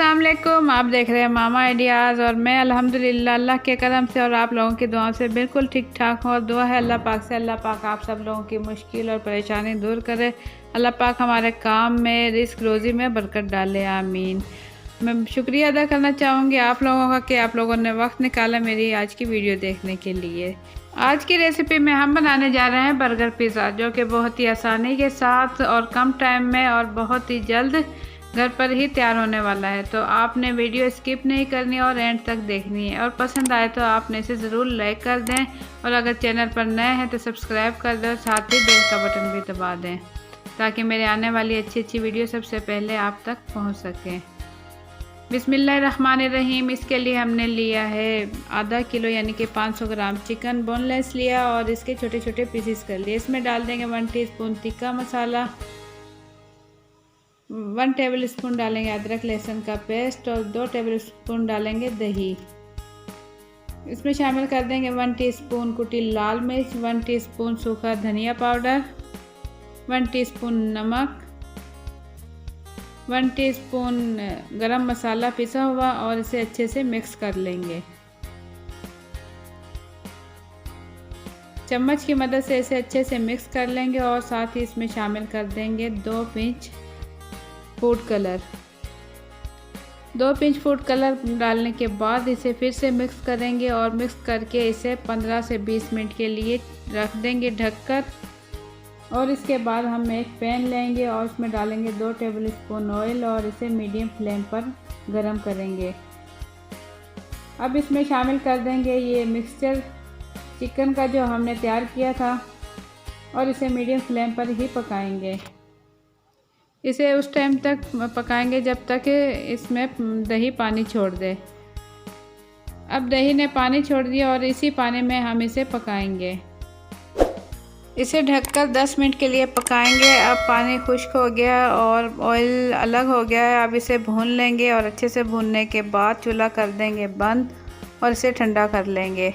अस्सलाम वालेकुम। आप देख रहे हैं मामा आइडियाज़ और मैं अल्हम्दुलिल्लाह अल्लाह के करम से और आप लोगों की दुआओं से बिल्कुल ठीक ठाक हूँ। और दुआ है अल्लाह पाक से, अल्लाह पाक आप सब लोगों की मुश्किल और परेशानी दूर करे। अल्लाह पाक हमारे काम में, रिस्क रोज़ी में बरकत डाले, आमीन। मैं शुक्रिया अदा करना चाहूँगी आप लोगों का कि आप लोगों ने वक्त निकाला मेरी आज की वीडियो देखने के लिए। आज की रेसिपी में हम बनाने जा रहे हैं बर्गर पिज़्ज़ा, जो कि बहुत ही आसानी के साथ और कम टाइम में और बहुत ही जल्द घर पर ही तैयार होने वाला है। तो आपने वीडियो स्किप नहीं करनी और एंड तक देखनी है। और पसंद आए तो आपने इसे ज़रूर लाइक कर दें और अगर चैनल पर नए हैं तो सब्सक्राइब कर दें और साथ ही बेल का बटन भी दबा दें ताकि मेरे आने वाली अच्छी वीडियो सबसे पहले आप तक पहुंच सकें। बिस्मिल्लाहिर्रहमानिर्रहीम। इसके लिए हमने लिया है आधा किलो यानी कि 500 ग्राम चिकन बोनलेस लिया और इसके छोटे छोटे पीसेस कर लिए। इसमें डाल देंगे 1 टीस्पून तिक्का मसाला, 1 टेबल स्पून डालेंगे अदरक लहसुन का पेस्ट और 2 टेबल स्पून डालेंगे दही। इसमें शामिल कर देंगे 1 टीस्पून कुटी लाल मिर्च, 1 टीस्पून सूखा धनिया पाउडर, 1 टीस्पून नमक, 1 टीस्पून गरम मसाला पिसा हुआ और इसे अच्छे से मिक्स कर लेंगे। चम्मच की मदद से इसे अच्छे से मिक्स कर लेंगे और साथ ही इसमें शामिल कर देंगे 2 pinch food colour. 2 pinch food colour डालने के बाद इसे फिर से मिक्स करेंगे और मिक्स करके इसे 15 से 20 मिनट के लिए रख देंगे ढककर। और इसके बाद हम एक पैन लेंगे और इसमें डालेंगे 2 टेबल स्पून ऑयल और इसे मीडियम फ्लेम पर गरम करेंगे। अब इसमें शामिल कर देंगे ये मिक्सचर चिकन का जो हमने तैयार किया था और इसे मीडियम फ्लेम पर ही पकाएंगे। इसे उस टाइम तक पकाएंगे जब तक इसमें दही पानी छोड़ दे। अब दही ने पानी छोड़ दिया और इसी पानी में हम इसे पकाएंगे। इसे ढककर 10 मिनट के लिए पकाएंगे। अब पानी खुश्क हो गया और ऑयल अलग हो गया है। अब इसे भून लेंगे और अच्छे से भूनने के बाद चूल्हा कर देंगे बंद और इसे ठंडा कर लेंगे।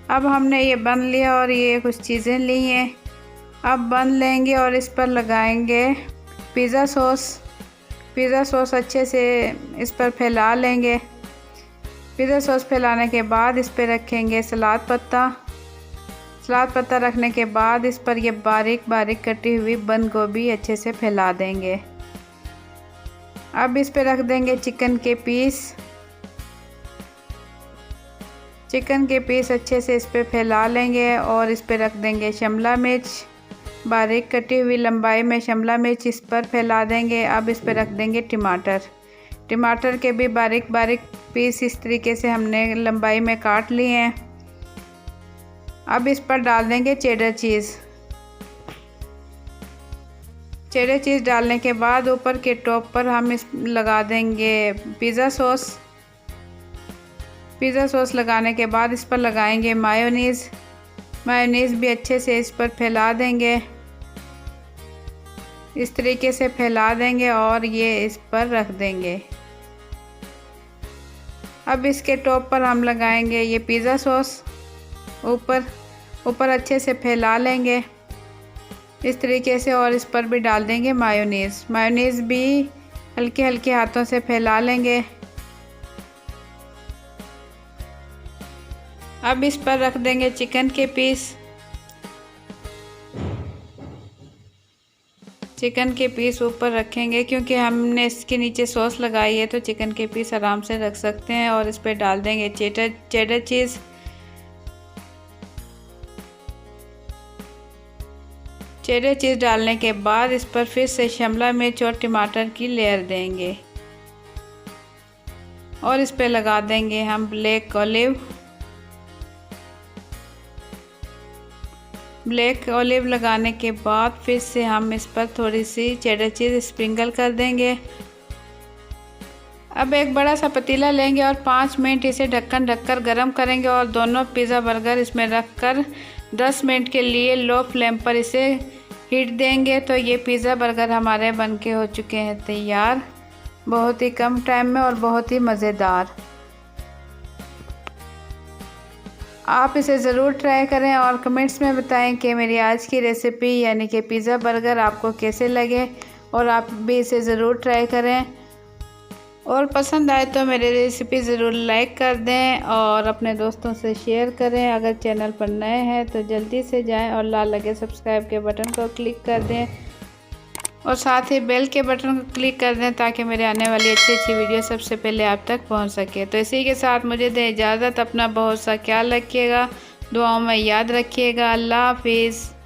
अब हमने ये बन लिया और ये कुछ चीज़ें ली हैं। अब बन लेंगे और इस पर लगाएंगे पिज़्ज़ा सॉस अच्छे से इस पर फैला लेंगे। पिज़्ज़ा सॉस फैलाने के बाद इस पर रखेंगे सलाद पत्ता रखने के बाद इस पर ये बारीक बारीक कटी हुई बंद गोभी अच्छे से फैला देंगे। अब इस पर रख देंगे चिकन के पीस अच्छे से इस पर फैला लेंगे और इस पर रख देंगे शिमला मिर्च, बारीक कटी हुई लंबाई में शिमला मिर्च इस पर फैला देंगे। अब इस पर रख देंगे टमाटर के भी बारीक बारीक पीस इस तरीके से हमने लंबाई में काट लिए हैं। अब इस पर डाल देंगे चेडर चीज़ डालने के बाद ऊपर के टॉप पर हम इस लगा देंगे पिज़्ज़ा सॉस लगाने के बाद इस पर लगाएंगे मायोनीज़ भी अच्छे से इस पर फैला देंगे। इस तरीके से फैला देंगे और ये इस पर रख देंगे। अब इसके टॉप पर हम लगाएंगे ये पिज़्ज़ा सॉस, ऊपर अच्छे से फैला लेंगे इस तरीके से और इस पर भी डाल देंगे मायोनीज़ भी हल्के हल्के हाथों से फैला लेंगे। अब इस पर रख देंगे चिकन के पीस ऊपर रखेंगे क्योंकि हमने इसके नीचे सॉस लगाई है तो चिकन के पीस आराम से रख सकते हैं। और इस पर डाल देंगे चेडर चीज़ डालने के बाद इस पर फिर से शिमला मिर्च और टमाटर की लेयर देंगे और इस पर लगा देंगे हम ब्लैक ऑलिव लगाने के बाद फिर से हम इस पर थोड़ी सी चेडर चीज़ स्प्रिंकल कर देंगे। अब एक बड़ा सा पतीला लेंगे और 5 मिनट इसे ढककर गरम करेंगे और दोनों पिज़्ज़ा बर्गर इसमें रखकर 10 मिनट के लिए लो फ्लेम पर इसे हीट देंगे। तो ये पिज़्ज़ा बर्गर हमारे बनके हो चुके हैं तैयार, बहुत ही कम टाइम में और बहुत ही मज़ेदार। आप इसे ज़रूर ट्राई करें और कमेंट्स में बताएं कि मेरी आज की रेसिपी यानी कि पिज़्ज़ा बर्गर आपको कैसे लगे और आप भी इसे ज़रूर ट्राई करें। और पसंद आए तो मेरी रेसिपी ज़रूर लाइक कर दें और अपने दोस्तों से शेयर करें। अगर चैनल पर नए हैं तो जल्दी से जाएं और लाल लगे सब्सक्राइब के बटन को क्लिक कर दें और साथ ही बेल के बटन को क्लिक कर दें ताकि मेरे आने वाली अच्छी अच्छी वीडियो सबसे पहले आप तक पहुंच सके। तो इसी के साथ मुझे दें इजाज़त। अपना बहुत सा ख्याल रखिएगा, दुआओं में याद रखिएगा। अल्लाह हाफिज़।